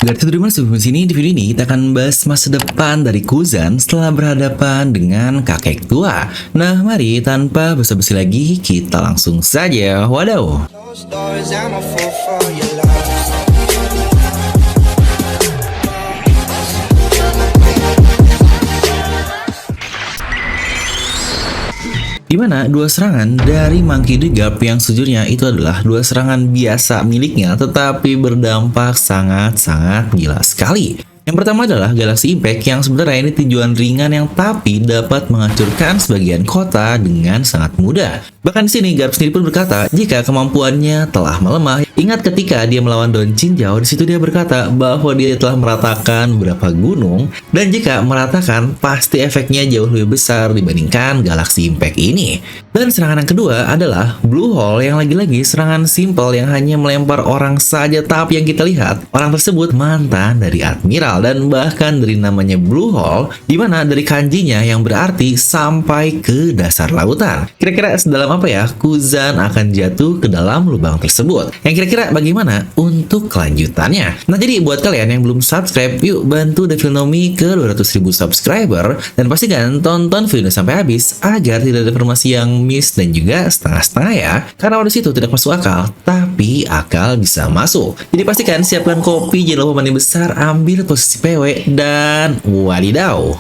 Guys, terima kasih di sini. Di video ini kita akan bahas masa depan dari Kuzan setelah berhadapan dengan kakek tua. Nah, mari tanpa basa-basi lagi kita langsung saja. Wadaw. Di mana dua serangan dari Monkey D. Garp yang sejujurnya itu adalah dua serangan biasa miliknya, tetapi berdampak sangat-sangat gila sekali. Yang pertama adalah Galaxy Impact yang sebenarnya ini tujuan ringan yang tapi dapat menghancurkan sebagian kota dengan sangat mudah. Bahkan di sini Garp sendiri pun berkata jika kemampuannya telah melemah. Ingat ketika dia melawan Don Chinjao, di situ dia berkata bahwa dia telah meratakan beberapa gunung dan jika meratakan pasti efeknya jauh lebih besar dibandingkan Galaxy Impact ini. Dan serangan yang kedua adalah Blue Hole yang lagi-lagi serangan simple yang hanya melempar orang saja, tapi yang kita lihat orang tersebut mantan dari Admiral dan bahkan dari namanya Blue Hole, di mana dari kanjinya yang berarti sampai ke dasar lautan. Kira-kira sedalam apa ya Kuzan akan jatuh ke dalam lubang tersebut? Yang kira-kira bagaimana untuk kelanjutannya? Nah, jadi buat kalian yang belum subscribe, yuk bantu Devilnomi ke 200.000 subscriber dan pastikan tonton video sampai habis agar tidak ada informasi yang miss dan juga setengah-setengah ya. Karena di situ tidak masuk akal, tapi akal bisa masuk. Jadi pastikan siapkan kopi, jangan lupa mandi besar, ambil posisi PW dan wadidaw.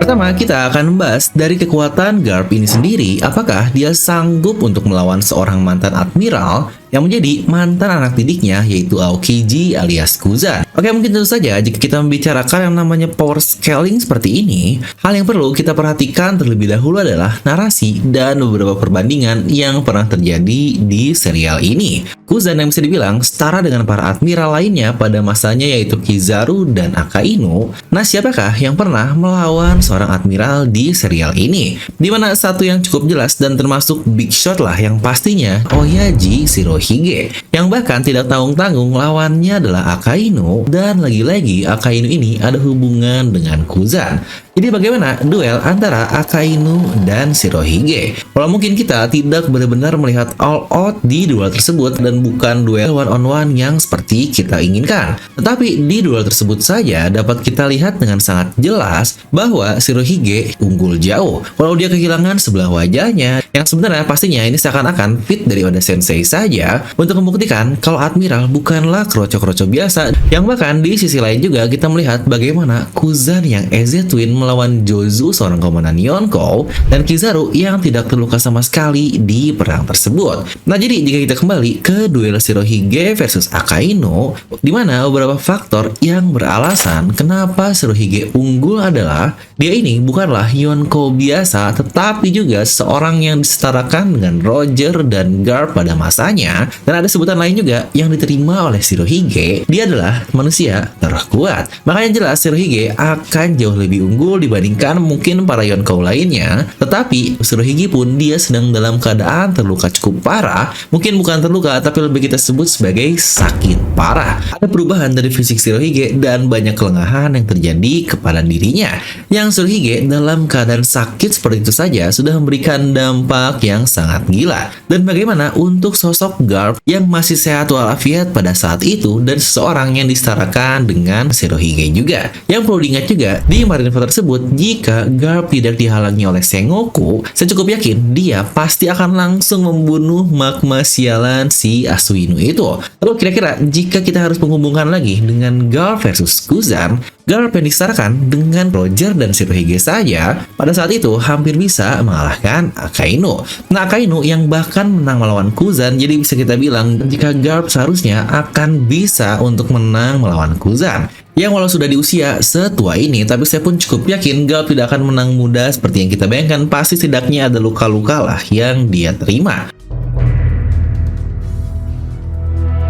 Pertama, kita akan membahas dari kekuatan Garp ini sendiri, apakah dia sanggup untuk melawan seorang mantan Admiral yang menjadi mantan anak didiknya yaitu Aokiji alias Kuzan. Oke, mungkin tentu saja jika kita membicarakan yang namanya power scaling seperti ini, hal yang perlu kita perhatikan terlebih dahulu adalah narasi dan beberapa perbandingan yang pernah terjadi di serial ini. Kuzan yang bisa dibilang setara dengan para admiral lainnya pada masanya yaitu Kizaru dan Akainu. Nah, siapakah yang pernah melawan seorang admiral di serial ini? Dimana satu yang cukup jelas dan termasuk big shot lah yang pastinya Oyaji Shirohige, yang bahkan tidak tanggung-tanggung lawannya adalah Akainu, dan lagi-lagi Akainu ini ada hubungan dengan Kuzan. Jadi bagaimana duel antara Akainu dan Shirohige? Kalau mungkin kita tidak benar-benar melihat all out di duel tersebut dan bukan duel one on one yang seperti kita inginkan. Tetapi di duel tersebut saja dapat kita lihat dengan sangat jelas bahwa Shirohige unggul jauh. Walau dia kehilangan sebelah wajahnya, yang sebenarnya pastinya ini seakan-akan fit dari Oda Sensei saja untuk membuktikan kalau Admiral bukanlah kroco-kroco biasa. Yang bahkan di sisi lain juga kita melihat bagaimana Kuzan yang EZ Twin melawan Jozu seorang komandan Yonkou dan Kizaru yang tidak terluka sama sekali di perang tersebut. Nah, jadi jika kita kembali ke duel Shirohige versus Akainu, di mana beberapa faktor yang beralasan kenapa Shirohige unggul adalah dia ini bukanlah Yonkou biasa, tetapi juga seorang yang disetarakan dengan Roger dan Garp pada masanya. Dan ada sebutan lain juga yang diterima oleh Shirohige, dia adalah manusia terkuat. Makanya jelas Shirohige akan jauh lebih unggul dibandingkan mungkin para Yonkou lainnya. Tetapi Shirohige pun dia sedang dalam keadaan terluka cukup parah. Mungkin bukan terluka, tapi lebih kita sebut sebagai sakit parah. Ada perubahan dari fisik Shirohige dan banyak kelengahan yang terjadi kepada dirinya. Yang Shirohige dalam keadaan sakit seperti itu saja sudah memberikan dampak yang sangat gila. Dan bagaimana untuk sosok Garp yang masih sehat walafiat pada saat itu dan seseorang yang disetarakan dengan Shirohige juga. Yang perlu diingat juga di Marineford tersebut, jika Garp tidak dihalangi oleh Sengoku, saya cukup yakin dia pasti akan langsung membunuh magma sialan si Asuinu itu. Lalu kira-kira jika kita harus menghubungkan lagi dengan Garp versus Kuzan, Garp yang disetarakan dengan Roger dan Shirohige saja pada saat itu hampir bisa mengalahkan Akainu. Nah, Akainu yang bahkan menang melawan Kuzan, jadi bisa kita bilang jika Garp seharusnya akan bisa untuk menang melawan Kuzan. Yang walau sudah di usia setua ini, tapi saya pun cukup yakin Garp tidak akan menang mudah seperti yang kita bayangkan. Pasti setidaknya ada luka-luka lah yang dia terima.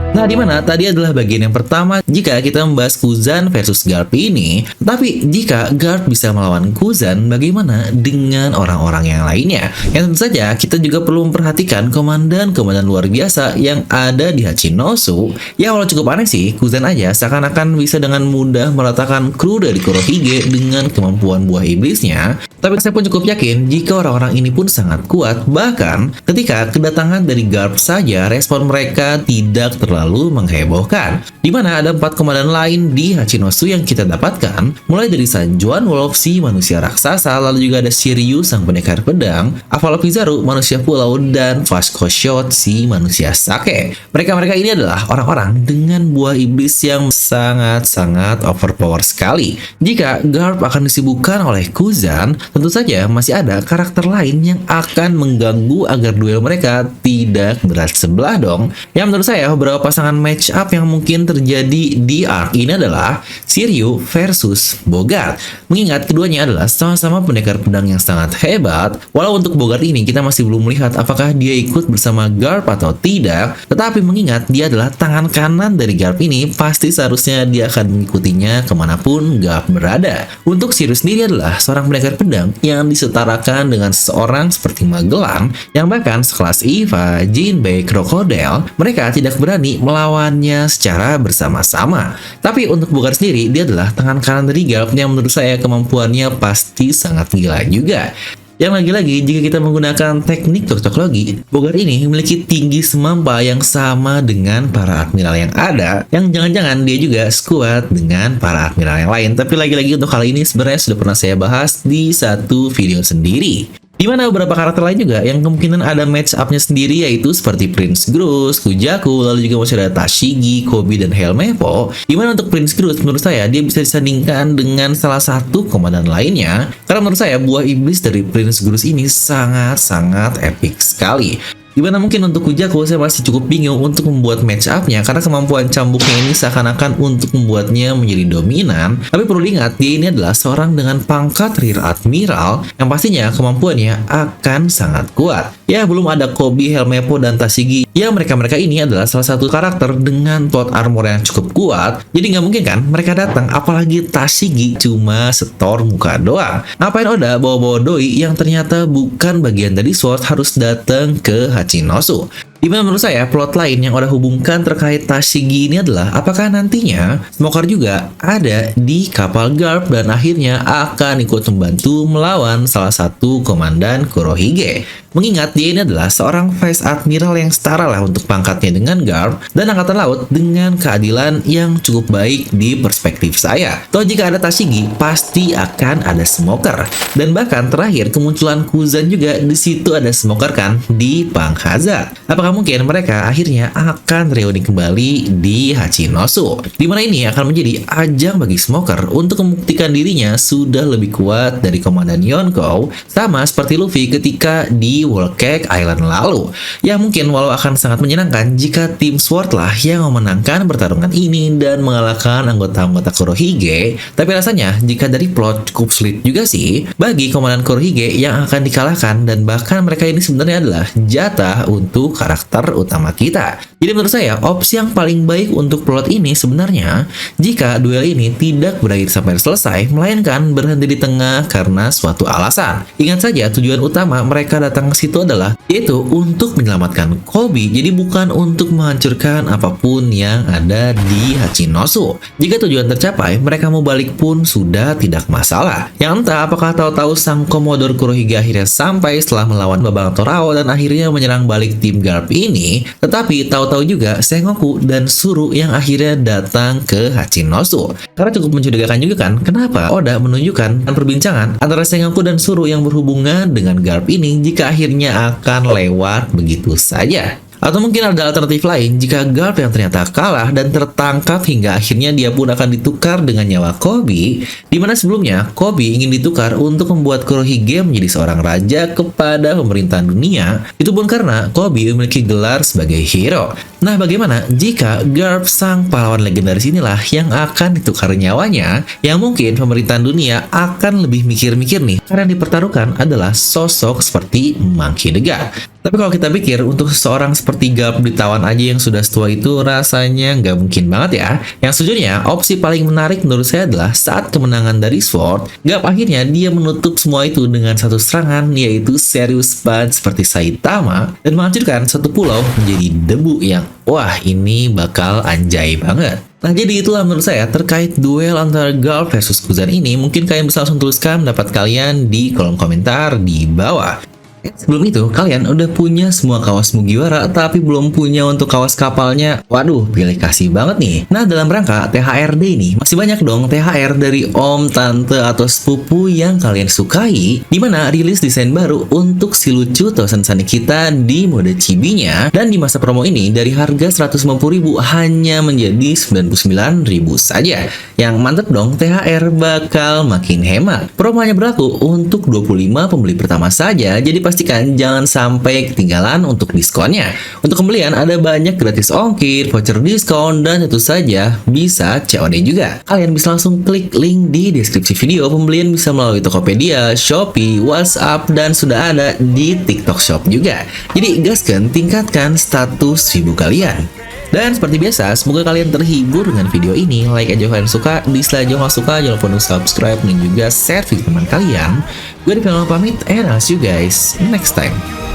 Nah, dimana tadi adalah bagian yang pertama jika kita membahas Kuzan versus Garp ini. Tapi jika Garp bisa melawan Kuzan, bagaimana dengan orang-orang yang lainnya? Yang tentu saja kita juga perlu memperhatikan komandan-komandan luar biasa yang ada di Hachinosu. Ya, walau cukup aneh sih, Kuzan aja seakan-akan bisa dengan mudah meratakan kru dari Kurohige dengan kemampuan buah iblisnya. Tapi saya pun cukup yakin jika orang-orang ini pun sangat kuat, bahkan ketika kedatangan dari Garp saja respon mereka tidak terlalu menghebohkan. Di mana ada 4 komandan lain di Hachinosu yang kita dapatkan, mulai dari Sanjuan Wolf si manusia raksasa, lalu juga ada Shiryu sang pendekar pedang, Avalokiteru manusia pulau, dan Vasco Shot si manusia sake. Mereka ini adalah orang-orang dengan buah iblis yang sangat-sangat overpower sekali. Jika Garp akan disibukkan oleh Kuzan, tentu saja masih ada karakter lain yang akan mengganggu agar duel mereka tidak berat sebelah dong. Yang menurut saya beberapa pasangan match up yang mungkin terjadi di arc ini adalah Shiryu versus Bogart. Mengingat keduanya adalah sama-sama pendekar pedang yang sangat hebat. Walau untuk Bogart ini kita masih belum melihat apakah dia ikut bersama Garp atau tidak, tetapi mengingat dia adalah tangan kanan dari Garp ini, pasti seharusnya dia akan mengikutinya kemanapun Garp berada. Untuk Shiryu sendiri adalah seorang pendekar pedang yang disetarakan dengan seorang seperti Magellan yang bahkan sekelas Eva, Jinbei, Crocodile, mereka tidak berani melawannya secara bersama-sama. Tapi untuk Bogart sendiri, dia adalah tangan kanan dari Garp yang menurut saya kemampuannya pasti sangat gila juga. Yang lagi-lagi, jika kita menggunakan teknik cocoklogi, Bogart ini memiliki tinggi semampa yang sama dengan para admiral yang ada, yang jangan-jangan dia juga sekuat dengan para admiral yang lain. Tapi lagi-lagi untuk hal ini sebenarnya sudah pernah saya bahas di satu video sendiri. Di mana beberapa karakter lain juga yang kemungkinan ada match up-nya sendiri, yaitu seperti Prince Grus, Kujaku, lalu juga masih ada Tashigi, Kobe, dan Helmeppo. Di mana untuk Prince Grus menurut saya dia bisa disandingkan dengan salah satu komandan lainnya, karena menurut saya buah iblis dari Prince Grus ini sangat-sangat epic sekali. Dimana mungkin untuk Kujaku saya masih cukup bingung untuk membuat match up-nya karena kemampuan cambuknya ini seakan-akan untuk membuatnya menjadi dominan. Tapi perlu diingat, dia ini adalah seorang dengan pangkat Rear Admiral yang pastinya kemampuannya akan sangat kuat. Ya, belum ada Kobe, Helmeppo, dan Tashigi. Ya, mereka ini adalah salah satu karakter dengan plot armor yang cukup kuat. Jadi nggak mungkin kan mereka datang, apalagi Tashigi cuma setor muka doang. Ngapain Oda bawa-bawa doi yang ternyata bukan bagian dari SWORD harus datang ke Hachinosu? Dimana menurut saya plot lain yang Oda hubungkan terkait Tashigi ini adalah apakah nantinya Smoker juga ada di kapal Garp dan akhirnya akan ikut membantu melawan salah satu komandan Kurohige. Mengingat dia ini adalah seorang Vice Admiral yang setara lah untuk pangkatnya dengan Garp dan Angkatan Laut dengan keadilan yang cukup baik di perspektif saya. Toh jika ada Tashigi pasti akan ada Smoker, dan bahkan terakhir kemunculan Kuzan juga di situ ada Smoker kan di Panghaza. Apakah mungkin mereka akhirnya akan reuni kembali di Hachinosu, dimana ini akan menjadi ajang bagi Smoker untuk membuktikan dirinya sudah lebih kuat dari Komandan Yonkou, sama seperti Luffy ketika di World Cake Island lalu. Ya mungkin walau akan sangat menyenangkan jika tim SWORD lah yang memenangkan pertarungan ini dan mengalahkan anggota-anggota Kurohige, tapi rasanya jika dari plot cukup sulit juga sih bagi Komandan Kurohige yang akan dikalahkan, dan bahkan mereka ini sebenarnya adalah jatah untuk karakter utama kita. Jadi menurut saya opsi yang paling baik untuk plot ini sebenarnya jika duel ini tidak berakhir sampai selesai, melainkan berhenti di tengah karena suatu alasan. Ingat saja tujuan utama mereka datang ke situ adalah yaitu untuk menyelamatkan Kobe, jadi bukan untuk menghancurkan apapun yang ada di Hachinosu. Jika tujuan tercapai, mereka mau balik pun sudah tidak masalah. Yang entah apakah tahu-tahu sang Komodor Kurohige akhirnya sampai setelah melawan Babang Torao dan akhirnya menyerang balik tim Garp ini, tetapi tahu-tahu juga Sengoku dan Suru yang akhirnya datang ke Hachinosu. Karena cukup mencurigakan juga kan, kenapa Oda menunjukkan perbincangan antara Sengoku dan Suru yang berhubungan dengan Garp ini jika akhirnya akan lewat begitu saja. Atau mungkin ada alternatif lain jika Garp yang ternyata kalah dan tertangkap hingga akhirnya dia pun akan ditukar dengan nyawa Kobe, di mana sebelumnya Kobe ingin ditukar untuk membuat Kurohige menjadi seorang raja kepada pemerintahan dunia, itu pun karena Kobe memiliki gelar sebagai hero. Nah, bagaimana jika Garp sang pahlawan legendaris inilah yang akan ditukar nyawanya, yang mungkin pemerintahan dunia akan lebih mikir-mikir nih, karena yang dipertaruhkan adalah sosok seperti Monkey the God. Tapi kalau kita pikir untuk seseorang seperti seperti Garp ditawan aja yang sudah setua itu rasanya nggak mungkin banget ya. Yang sejujurnya, opsi paling menarik menurut saya adalah saat kemenangan dari Sword, Garp akhirnya dia menutup semua itu dengan satu serangan, yaitu Serious Bud seperti Saitama, dan menghancurkan satu pulau menjadi debu yang, wah ini bakal anjay banget. Nah, jadi itulah menurut saya terkait duel antara Garp versus Kuzan ini. Mungkin kalian bisa langsung tuliskan pendapat kalian di kolom komentar di bawah. Sebelum itu, kalian udah punya semua kaos Mugiwara tapi belum punya untuk kaos kapalnya. Waduh, pilih kasih banget nih. Nah, dalam rangka THRD ini, masih banyak dong THR dari om, tante, atau sepupu yang kalian sukai, dimana rilis desain baru untuk si lucu Tosen Sunny kita di mode chibinya. Dan di masa promo ini, dari harga 150.000 hanya menjadi 99.000 saja. Yang mantep dong, THR bakal makin hemat. Promo hanya berlaku untuk 25 pembeli pertama saja, jadi pastikan jangan sampai ketinggalan untuk diskonnya. Untuk pembelian ada banyak gratis ongkir, voucher diskon, dan tentu saja bisa COD juga. Kalian bisa langsung klik link di deskripsi video. Pembelian bisa melalui Tokopedia, Shopee, WhatsApp, dan sudah ada di TikTok Shop juga. Jadi gaskan, tingkatkan status Wibu kalian. Dan seperti biasa, semoga kalian terhibur dengan video ini. Like aja kalian suka, dislike aja kalau suka, jangan lupa untuk subscribe dan juga share video teman kalian. Gue di channel pamit, and I'll see you guys next time.